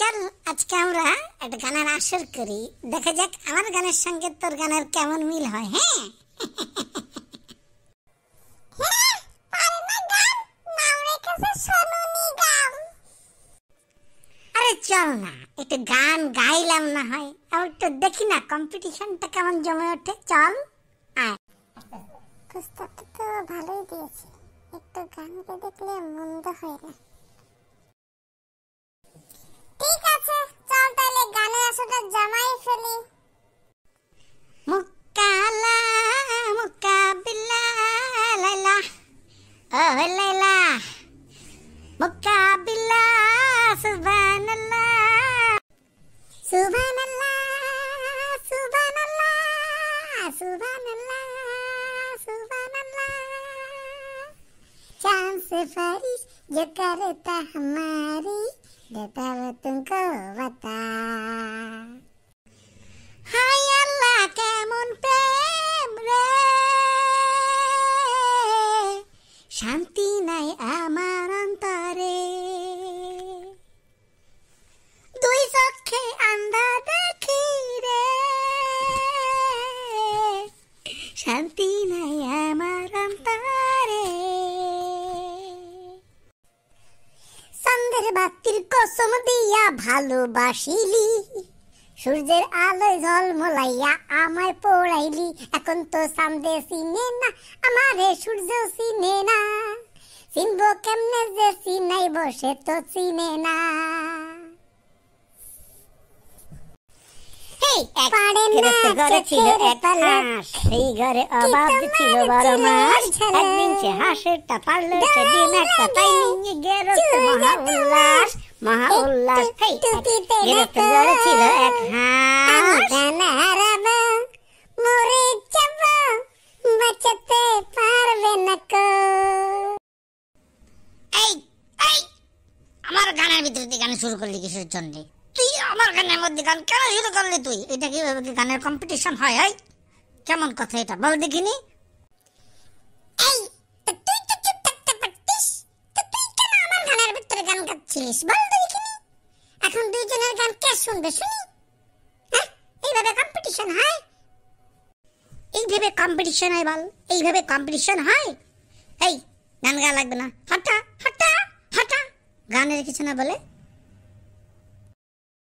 চল আজকে আমরা একটা গানের আসর করি, দেখা যাক আমার গানের সঙ্গে তোর গানের কেমন মিল হয়। হ্যাঁ আরে চল না একটু গান গাইলাম না হয়, আর একটু দেখি না কম্পিটিশনটা কেমন জমে ওঠে। চল আয়। প্রস্তাবটা তো ভালোই দিয়েছে, একটু গান গেয়ে দেখলে মন্দ হয় না। ঠিক আছে, চল তাহলে গানের আসরটা জমাই ফেলি। মুক্কালা মুক্কাবিলা লাইলা ও লাইলা মুক্কাবিলা সুবহানাল্লাহ সুবহানাল্লাহ সুবহানাল্লাহ সুবহানাল্লাহ सुबहानल्लाह। चांद से बारिश जो करता हमारी देता वो तुमको बता। हाय अल्लाह केमन प्रेम रे, शांति নাই আমার অন্তরে, দুই চোখে আন্ধা দেখি রে, শান্তি নাই আমার অন্তরে। সন্ধ্যের বাতির কসম দিয়া ভালোবাসিলি, সূর্যের আলোয় ঝলমলাইয়া আমায় পোড়াইলি। এখন তো সামনে চিনে না আমারে সূর্য চিনে না, চিনবো কেমনে যে চিনাই বসে তো চিনে না। সেই ঘরে অভাব ছিল বড় মাস, একদিন সে হাঁসেরটা পারলো সে ডিম একটা, তাই নিয়ে গেরস্ত মহা উল্লাস মহা উল্লাস। গেরস্ত ঘরে ছিল এক হাঁস, মরে যাব বাঁচাতে পারবে না কো। এই এই আমার গানের ভিতরে তুই গান শুরু করলি কিসের জন্য? তুই আমার গানের মধ্যে গান কেন শুরু করলি? তুই এটা কিভাবে গানের কম্পিটিশন হয়? হয় কেমন কথা এটা বল দেখিনি। এই তুই তো চুপ থাকতে পারতিস, তো তুই কেন আমার গানের ভিতরে গান গাচ্ছিলিস বল তো দেখিনি। এখন দুইজনের গান কে শুনবে শুনি? হ্যাঁ, এইভাবে কম্পিটিশন হয়? এইভাবে কম্পিটিশন হয় বল? এইভাবে কম্পিটিশন হয়? এই গান গা লাগবে না, হাঁটা হাঁটা হাঁটা, গানের কিছু না বলে